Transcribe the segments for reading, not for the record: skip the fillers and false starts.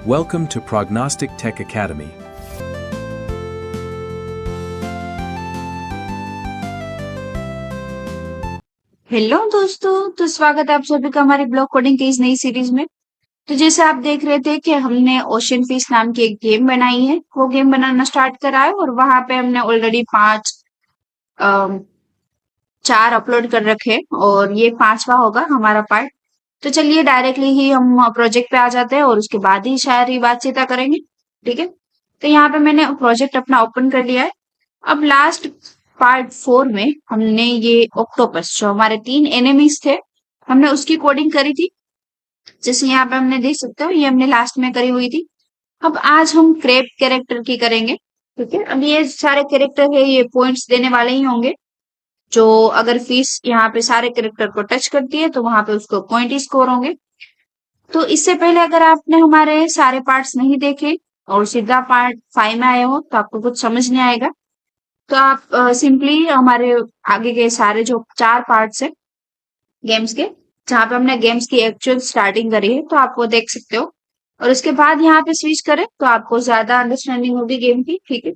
Welcome to Prognostic Tech Academy. Hello दोस्तों, तो स्वागत है आप सभी का हमारी ब्लॉक कोडिंग की इस नई सीरीज में। तो जैसे आप देख रहे थे कि हमने ओशन फिश नाम की एक गेम बनाई है, वो गेम बनाना स्टार्ट करा है और वहां पे हमने ऑलरेडी चार अपलोड कर रखे और ये पांचवा होगा हमारा पार्ट। तो चलिए डायरेक्टली ही हम प्रोजेक्ट पे आ जाते हैं और उसके बाद ही सारी बातचीत करेंगे। ठीक है, तो यहाँ पे मैंने प्रोजेक्ट अपना ओपन कर लिया है। अब लास्ट पार्ट 4 में हमने ये ऑक्टोपस जो हमारे 3 एनिमीज थे, हमने उसकी कोडिंग करी थी। जैसे यहाँ पे हमने देख सकते हो, ये हमने लास्ट में करी हुई थी। अब आज हम क्रेब कैरेक्टर की करेंगे। ठीक है, अब ये सारे कैरेक्टर है, ये पॉइंट्स देने वाले ही होंगे। जो अगर फिश यहाँ पे सारे कैरेक्टर को टच करती है तो वहां पे उसको पॉइंट ही स्कोर होंगे। तो इससे पहले अगर आपने हमारे सारे पार्ट्स नहीं देखे और सीधा पार्ट 5 में आए हो तो आपको कुछ समझ नहीं आएगा। तो आप सिंपली हमारे आगे के सारे जो 4 पार्ट्स है गेम्स के, जहाँ पे हमने गेम्स की एक्चुअल स्टार्टिंग करी है, तो आप वो देख सकते हो। और उसके बाद यहाँ पे स्विच करें तो आपको ज्यादा अंडरस्टैंडिंग होगी गेम की। ठीक है,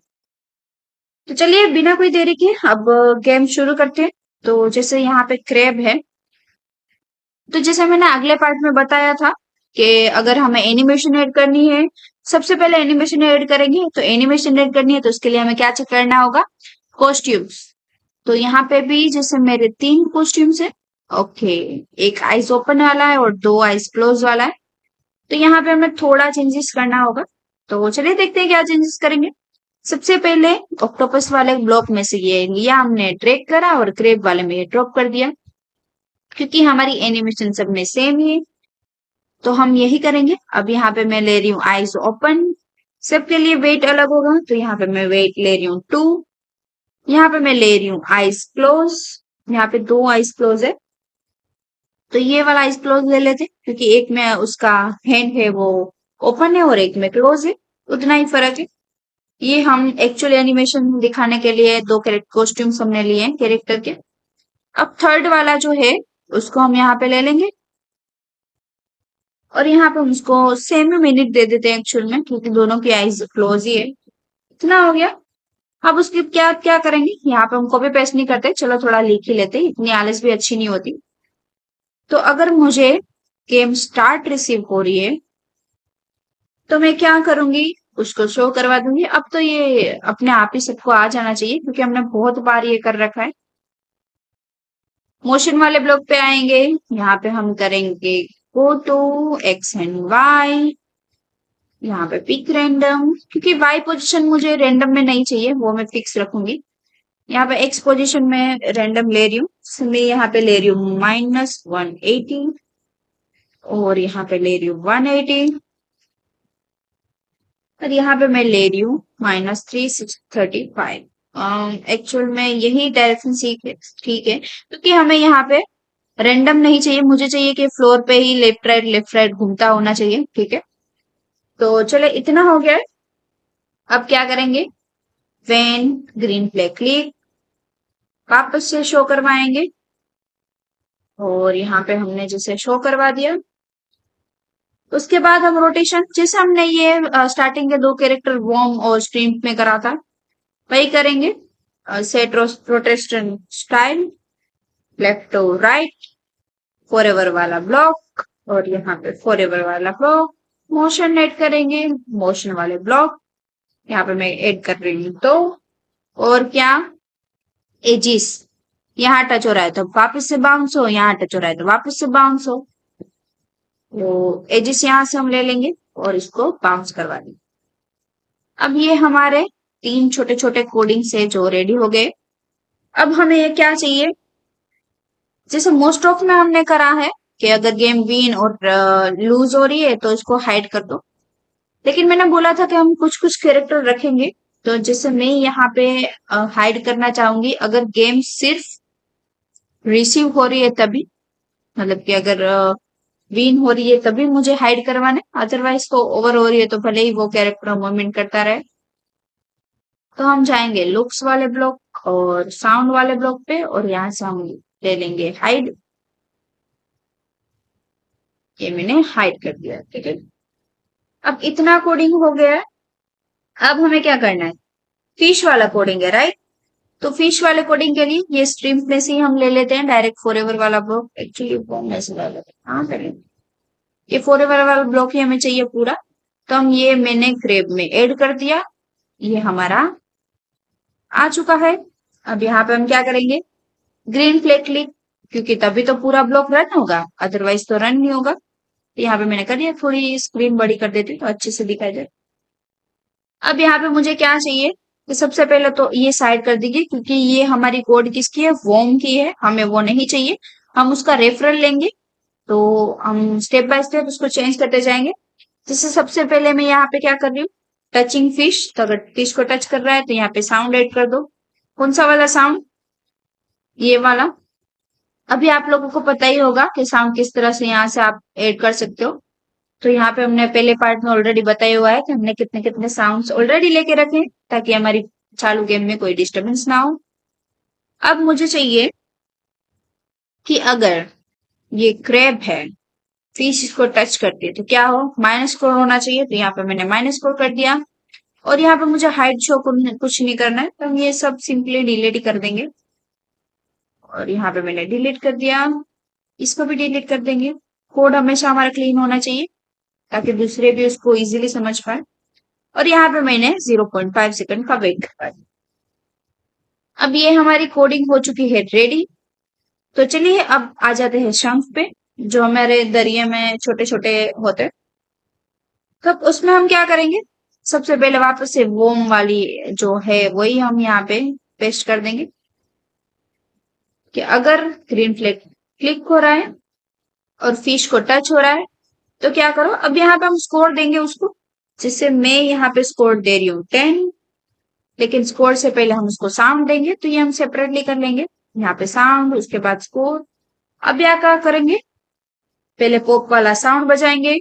तो चलिए बिना कोई देरी के अब गेम शुरू करते हैं। तो जैसे यहाँ पे क्रेब है, तो जैसे मैंने अगले पार्ट में बताया था कि अगर हमें एनिमेशन ऐड करनी है, सबसे पहले एनिमेशन ऐड करेंगे। तो एनिमेशन ऐड करनी है तो उसके लिए हमें क्या चेक करना होगा? कॉस्ट्यूम्स। तो यहाँ पे भी जैसे मेरे 3 कॉस्ट्यूम्स है। ओके, एक आईज ओपन वाला है और 2 आईज क्लोज वाला है। तो यहाँ पे हमें थोड़ा चेंजेस करना होगा। तो चलिए देखते हैं क्या चेंजेस करेंगे। सबसे पहले ऑक्टोपस वाले ब्लॉक में से ये लिया हमने, ड्रैग करा और क्रेब वाले में ये ड्रॉप कर दिया, क्योंकि हमारी एनिमेशन सब में सेम है। तो हम यही करेंगे। अब यहाँ पे मैं ले रही हूँ आईज ओपन, सबके लिए वेट अलग होगा। तो यहाँ पे मैं वेट ले रही हूँ 2। यहाँ पे मैं ले रही हूँ आईज क्लोज, यहाँ पे 2 आईज क्लोज है। तो ये वाला आईज क्लोज ले लेते, क्योंकि एक में उसका हैंड है वो ओपन है और एक में क्लोज है, उतना ही फर्क है। ये हम एक्चुअल एनिमेशन दिखाने के लिए 2 कॉस्ट्यूम्स हमने लिए हैं कैरेक्टर के। अब थर्ड वाला जो है उसको हम यहाँ पे ले लेंगे और यहाँ पे हम उसको सेम ही मिनट दे देते हैं एक्चुअल में, क्योंकि दोनों की आईज क्लोज ही है। इतना हो गया। अब उसकी क्या क्या करेंगे, यहाँ पे हम कॉपी पेस्ट नहीं करते, चलो थोड़ा लिख ही लेते, इतनी आलस भी अच्छी नहीं होती। तो अगर मुझे गेम स्टार्ट रिसीव हो रही है तो मैं क्या करूंगी, उसको शो करवा दूंगी। अब तो ये अपने आप ही सबको आ जाना चाहिए, क्योंकि हमने बहुत बार ये कर रखा है। मोशन वाले ब्लॉक पे आएंगे, यहाँ पे हम करेंगे go to X and Y, यहाँ पे पिक रैंडम, क्योंकि वाई पोजीशन मुझे रैंडम में नहीं चाहिए, वो मैं फिक्स रखूंगी। यहाँ पे एक्स पोजीशन में रैंडम ले रही हूँ, मैं यहाँ पे ले रही हूँ -180 और यहाँ पे ले रही हूँ 180 और यहाँ पे मैं ले रही हूँ -335। एक्चुअल में यही डायरेक्शन सीख है, ठीक है, क्योंकि हमें यहाँ पे रैंडम नहीं चाहिए, मुझे चाहिए कि फ्लोर पे ही लेफ्ट राइट घूमता होना चाहिए। ठीक है, तो चले इतना हो गया है। अब क्या करेंगे, वेन ग्रीन फ्लैग क्लिक, वापस से शो करवाएंगे और यहाँ पे हमने जैसे शो करवा दिया। उसके बाद हम रोटेशन, जैसे हमने ये स्टार्टिंग के 2 कैरेक्टर वॉर्म और स्ट्रीम में करा था, वही करेंगे। Set rotation style, left to right, forever वाला ब्लॉक और यहाँ पे फॉरएवर वाला ब्लॉक। मोशन ऐड करेंगे, मोशन वाले ब्लॉक यहाँ पे मैं ऐड कर रही हूँ। तो और क्या, एजिस, यहाँ टच हो रहा है तो वापस से बाउंस हो, यहाँ टच हो रहा है तो वापस से बाउंस हो। तो एजिस यहाँ से हम ले लेंगे और इसको बाउंस करवा देंगे। अब ये हमारे 3 छोटे छोटे कोडिंग से जो रेडी हो गए। अब हमें ये क्या चाहिए, जैसे मोस्ट ऑफ में हमने करा है कि अगर गेम विन और लूज हो रही है तो इसको हाइड कर दो। लेकिन मैंने बोला था कि हम कुछ कुछ कैरेक्टर रखेंगे। तो जैसे मैं यहाँ पे हाइड करना चाहूंगी अगर गेम सिर्फ रिसीव हो रही है तभी, मतलब कि अगर विन हो रही है तभी मुझे हाइड करवाना है, अदरवाइज तो ओवर हो रही है तो भले ही वो कैरेक्टर मूवमेंट करता रहे। तो हम जाएंगे लुक्स वाले ब्लॉक और साउंड वाले ब्लॉक पे और यहाँ से हम ले लेंगे हाइड। ये मैंने हाइड कर दिया। ठीक है, अब इतना कोडिंग हो गया है। अब हमें क्या करना है, फिश वाला कोडिंग है, राइट। तो फिश वाले कोडिंग के लिए ये स्ट्रीम में से ही हम ले लेते हैं डायरेक्ट फॉरएवर वाला ब्लॉक। एक्चुअली वो मैसेज आ जाता है, हाँ करेंगे, ये फॉरएवर वाला ब्लॉक ही हमें चाहिए पूरा। तो हम ये मैंने ग्रेप में ऐड कर दिया, ये हमारा आ चुका है। अब यहाँ पे हम क्या करेंगे, ग्रीन फ्लैग क्लिक, क्योंकि तभी तो पूरा ब्लॉक रन होगा, अदरवाइज तो रन नहीं होगा। तो यहाँ पे मैंने कर दिया, थोड़ी स्क्रीन बड़ी कर देती हूँ तो अच्छे से दिखाई दे। अब यहाँ पे मुझे क्या चाहिए, तो सबसे पहले तो ये साइड कर दीजिए, क्योंकि ये हमारी कोड किसकी है, वोम की है, हमें वो नहीं चाहिए। हम उसका रेफरल लेंगे, तो हम स्टेप बाय स्टेप उसको चेंज करते जाएंगे। जैसे सबसे पहले मैं यहाँ पे क्या कर रही हूँ, टचिंग फिश, तो अगर फिश को टच कर रहा है तो यहाँ पे साउंड ऐड कर दो। कौन सा वाला साउंड, ये वाला। अभी आप लोगों को पता ही होगा कि साउंड किस तरह से यहाँ से आप ऐड कर सकते हो। तो यहाँ पे हमने पहले पार्ट में ऑलरेडी बताया हुआ है कि हमने कितने कितने साउंड्स ऑलरेडी लेके रखे हैं, ताकि हमारी चालू गेम में कोई डिस्टरबेंस ना हो। अब मुझे चाहिए कि अगर ये क्रैब है, फिश इसको टच करती है तो क्या हो, माइनस स्कोर होना चाहिए। तो यहाँ पे मैंने माइनस स्कोर कर दिया। और यहाँ पे मुझे हाइड शो कुछ नहीं करना है, तो हम ये सब सिंपली डिलीट कर देंगे। और यहाँ पे मैंने डिलीट कर दिया, इसको भी डिलीट कर देंगे। कोड हमेशा हमारा क्लीन होना चाहिए, ताकि दूसरे भी उसको इजीली समझ पाए। और यहाँ पे मैंने 0.5 सेकंड का वेट कर। अब ये हमारी कोडिंग हो चुकी है रेडी। तो चलिए अब आ जाते हैं शंख पे, जो हमारे दरिया में छोटे छोटे होते हैं। तो उसमें हम क्या करेंगे, सबसे पहले वापस से वोम वाली जो है वही हम यहाँ पे पेस्ट कर देंगे, कि अगर ग्रीन फ्लैग क्लिक हो रहा है और फिश को टच हो रहा है तो क्या करो। अब यहाँ पे हम स्कोर देंगे उसको, जिससे मैं यहाँ पे स्कोर दे रही हूँ 10, लेकिन स्कोर से पहले हम उसको साउंड देंगे, तो ये हम सेपरेटली कर लेंगे। यहाँ पे साउंड, उसके बाद स्कोर। अब यहाँ क्या करेंगे, पहले पॉप वाला साउंड बजाएंगे,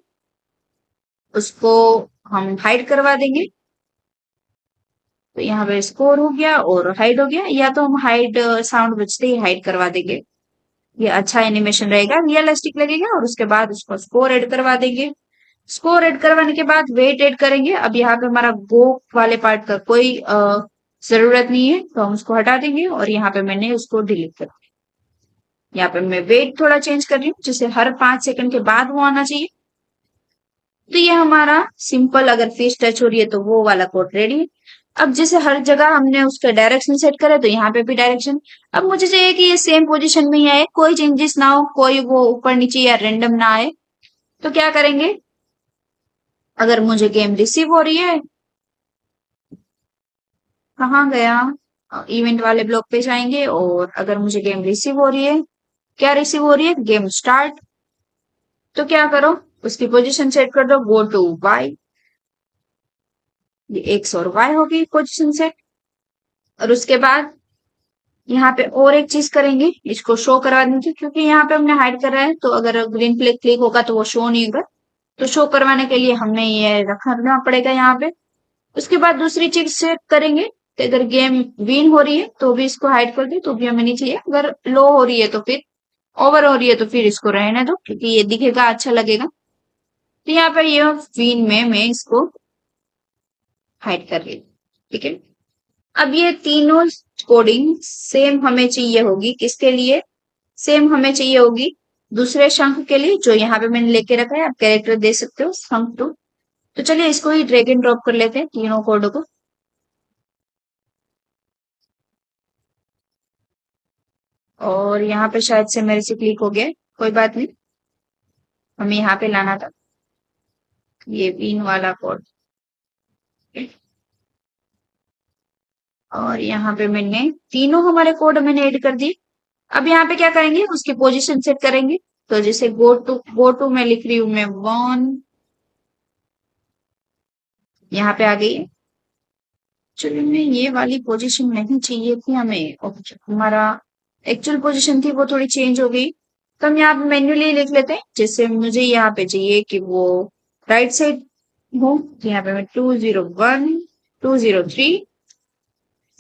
उसको हम हाइड करवा देंगे। तो यहाँ पे स्कोर हो गया और हाइड हो गया, या तो हम हाइड साउंड बजते ही हाइड करवा देंगे, ये अच्छा एनिमेशन रहेगा, रियलिस्टिक लगेगा। और उसके बाद उसको स्कोर ऐड करवा देंगे। स्कोर ऐड करवाने के बाद वेट ऐड करेंगे। अब यहाँ पे हमारा गो वाले पार्ट का कोई जरूरत नहीं है, तो हम उसको हटा देंगे। और यहाँ पे मैंने उसको डिलीट कर दिया। यहाँ पे मैं वेट थोड़ा चेंज कर रही हूँ, जैसे हर 5 सेकंड के बाद वो आना चाहिए। तो ये हमारा सिंपल, अगर फेस टच हो रही है तो वो वाला कोड रेडी है। अब जैसे हर जगह हमने उसका डायरेक्शन सेट करा, तो यहाँ पे भी डायरेक्शन। अब मुझे चाहिए कि ये सेम पोजीशन में ही आए, कोई चेंजेस ना हो, कोई वो ऊपर नीचे या रेंडम ना आए। तो क्या करेंगे, अगर मुझे गेम रिसीव हो रही है, कहाँ गया, इवेंट वाले ब्लॉक पे जाएंगे। और अगर मुझे गेम रिसीव हो रही है, क्या रिसीव हो रही है, गेम स्टार्ट। तो क्या करो, उसकी पोजीशन सेट कर दो, गो टू वाई, ये एक्स और वाई होगी पोजीशन सेट। और उसके बाद यहाँ पे और एक चीज करेंगे, इसको शो करवा देंगे, क्योंकि यहाँ पे हमने हाइड कर रहा है, तो अगर ग्रीन फ्लैग क्लिक होगा तो वो शो नहीं होगा। तो शो करवाने के लिए हमें ये रखना पड़ेगा यहाँ पे। उसके बाद दूसरी चीज चेक करेंगे कि अगर गेम विन हो रही है तो भी इसको हाइड कर दे, तो भी हमें नहीं चाहिए। अगर लो हो रही है तो फिर, ओवर हो रही है तो फिर इसको रहने दो, क्योंकि ये दिखेगा, अच्छा लगेगा। तो यहाँ पे ये विन में मैं इसको हाइड कर रही हूँ, ठीक है। अब ये तीनों कोडिंग सेम हमें चाहिए होगी, किसके लिए, सेम हमें चाहिए होगी दूसरे शंख के लिए, जो यहाँ पे मैंने लेके रखा है। आप कैरेक्टर दे सकते हो शंख टू। तो चलिए इसको ही ड्रैग एंड ड्रॉप कर लेते हैं, तीनों कोडों को। और यहाँ पे शायद से मेरे से क्लिक हो गया है, कोई बात नहीं, हमें यहाँ पे लाना था ये पिन वाला कोड। और यहाँ पे मैंने तीनों हमारे कोड मैंने ऐड कर दिए। अब यहाँ पे क्या करेंगे, उसकी पोजीशन सेट करेंगे। तो जैसे गो टू में लिख रही हूँ मैं 1, यहाँ पे आ गई है। एक्चुअली में ये वाली पोजीशन नहीं चाहिए थी हमें, हमारा एक्चुअल पोजीशन थी वो थोड़ी चेंज हो गई। तो हम यहाँ पे मैन्युअली लिख लेते हैं, जैसे मुझे यहाँ पे चाहिए कि वो राइट साइड हो। तो यहाँ पे मैं 201 203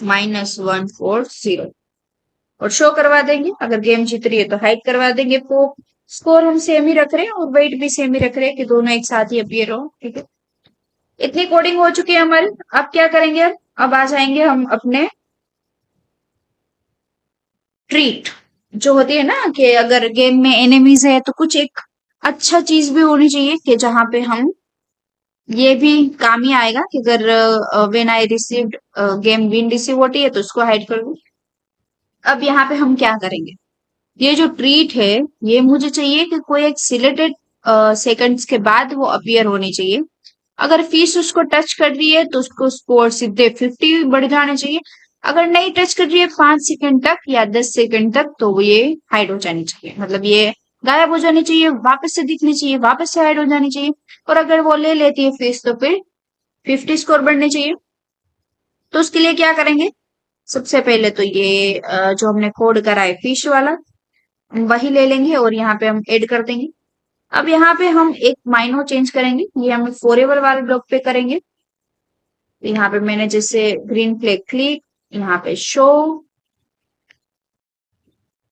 -140 और शो करवा देंगे। अगर गेम जीत रही है तो हाइड करवा देंगे। वो स्कोर हम सेम ही रख रहे हैं और वेट भी सेम ही रख रहे हैं, कि दोनों एक साथ ही अपीयर हो, ठीक है। इतनी कोडिंग हो चुकी है हमारी। अब क्या करेंगे, अब आ जाएंगे हम अपने ट्रीट, जो होती है ना कि अगर गेम में एनिमीज है तो कुछ एक अच्छा चीज भी होनी चाहिए कि जहां पे हम ये भी काम ही आएगा कि अगर when I received game win receive होती है तो उसको हाइड कर दूं। अब यहाँ पे हम क्या करेंगे, ये जो ट्रीट है ये मुझे चाहिए कि कोई एक सिलेक्टेड सेकंड्स के बाद वो अपीयर होनी चाहिए। अगर फिश उसको टच कर रही है तो उसको स्कोर सीधे 50 बढ़ जाने चाहिए। अगर नहीं टच कर रही है 5 सेकंड तक या 10 सेकंड तक तो वो ये हाइड हो जानी चाहिए, मतलब ये गायब हो जानी चाहिए, वापस से दिखनी चाहिए, वापस से हाइड हो जानी चाहिए। और अगर वो ले लेती है फिश तो फिर 50 स्कोर बढ़ने चाहिए। तो उसके लिए क्या करेंगे, सबसे पहले तो ये जो हमने कोड करा है फिश वाला वही ले लेंगे और यहाँ पे हम ऐड कर देंगे। अब यहाँ पे हम एक माइनो चेंज करेंगे, ये हम फॉरएवर वाले ब्लॉक पे करेंगे। तो यहाँ पे मैंने जैसे ग्रीन फ्लैग क्लिक, यहाँ पे शो,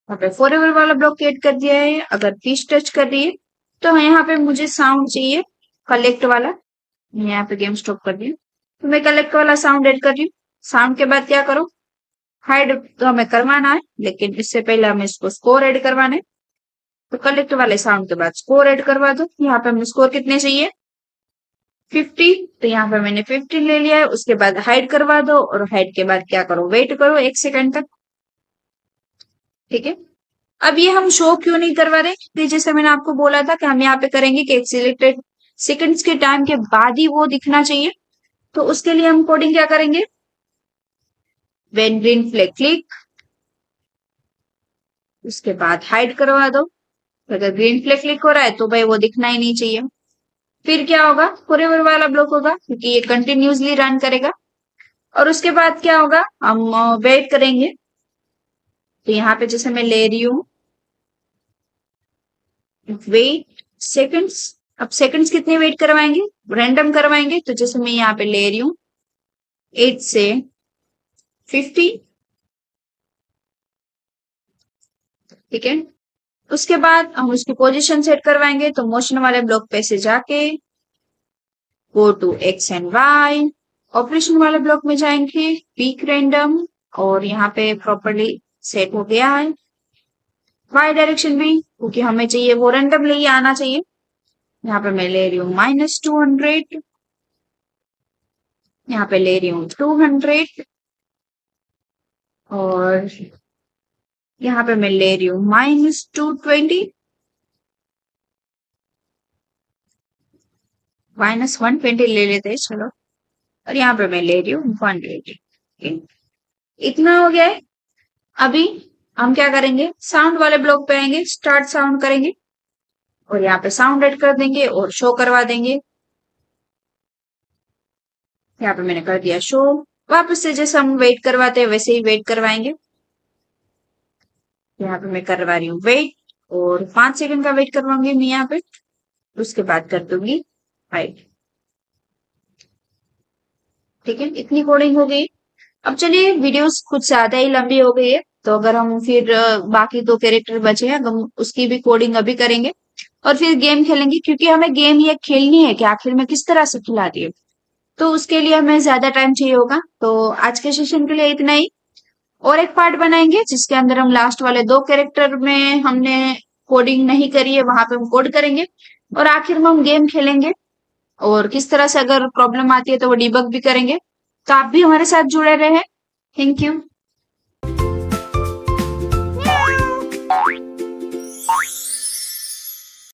यहाँ पे फॉरएवर वाला ब्लॉक ऐड कर दिया है। अगर फिश टच कर रही है तो यहाँ पे मुझे साउंड चाहिए कलेक्ट वाला, मैं यहाँ पे गेम स्टॉप कर दी हूँ। तो मैं कलेक्ट वाला साउंड ऐड कर रही हूँ। साउंड के बाद क्या करो, हाइड तो हमें करवाना है लेकिन इससे पहले हमें इसको स्कोर ऐड करवाना है। तो कलेक्ट वाले साउंड के बाद स्कोर ऐड करवा दो। यहाँ पे हमें स्कोर कितने चाहिए, 50। तो यहाँ पे मैंने 50 ले लिया है। उसके बाद हाइड करवा दो और हाइड के बाद क्या करो, वेट करो 1 सेकंड तक। ठीक है, अब ये हम शो क्यों नहीं करवा रहे, क्योंकि जैसे मैंने आपको बोला था कि हम यहाँ पे करेंगे कि एक सिलेक्टेड सेकंड्स के टाइम के बाद ही वो दिखना चाहिए। तो उसके लिए हम कोडिंग क्या करेंगे, व्हेन ग्रीन फ्लैग क्लिक, उसके बाद हाइड करवा दो। अगर ग्रीन फ्लैग क्लिक हो रहा है तो भाई वो दिखना ही नहीं चाहिए। फिर क्या होगा, फॉरएवर वाला ब्लॉक होगा क्योंकि ये कंटिन्यूसली रन करेगा। और उसके बाद क्या होगा, हम वेट करेंगे। तो यहाँ पे जैसे मैं ले रही हूँ वेट सेकंड्स, अब सेकंड्स कितने वेट करवाएंगे, रैंडम करवाएंगे। तो जैसे मैं यहाँ पे ले रही हूँ 8 से 50। ठीक है, उसके बाद हम उसकी पोजीशन सेट करवाएंगे। तो मोशन वाले ब्लॉक पे से जाके go to X and Y, operation वाले ब्लॉक में जाएंगे पीक रैंडम, और यहाँ पे प्रॉपरली सेट हो गया है। वाई डायरेक्शन भी क्योंकि हमें चाहिए वो रैंडमली ही आना चाहिए। यहाँ पे मैं ले रही हूँ -200, यहाँ पे ले रही हूँ 200, और यहाँ पे मैं ले रही हूँ -220, -120 ले लेते हैं चलो। और यहाँ पे मैं ले रही हूँ 120। इतना हो गया है। अभी हम क्या करेंगे, साउंड वाले ब्लॉक पे आएंगे, स्टार्ट साउंड करेंगे और यहाँ पे साउंड ऐड कर देंगे और शो करवा देंगे। यहाँ पे मैंने कर दिया शो। वापस से जैसे हम वेट करवाते हैं वैसे ही वेट करवाएंगे। यहाँ पे मैं करवा रही हूँ वेट, और 5 सेकंड का वेट करवाऊंगी मैं यहाँ पे। उसके बाद कर दूंगी हाइड। ठीक है, इतनी कोडिंग हो गई। अब चलिए, वीडियोस कुछ ज्यादा ही लंबी हो गई है तो अगर हम फिर बाकी 2 कैरेक्टर बचे हैं हम उसकी भी कोडिंग अभी करेंगे और फिर गेम खेलेंगे, क्योंकि हमें गेम ये खेलनी है कि आखिर में किस तरह से खिलाती है। तो उसके लिए हमें ज्यादा टाइम चाहिए होगा। तो आज के सेशन के लिए इतना ही। और एक पार्ट बनाएंगे जिसके अंदर हम लास्ट वाले 2 कैरेक्टर में हमने कोडिंग नहीं करी है वहां पे हम कोड करेंगे, और आखिर में हम गेम खेलेंगे और किस तरह से अगर प्रॉब्लम आती है तो वो डिबग भी करेंगे। तो आप भी हमारे साथ जुड़े रहे। Thank you.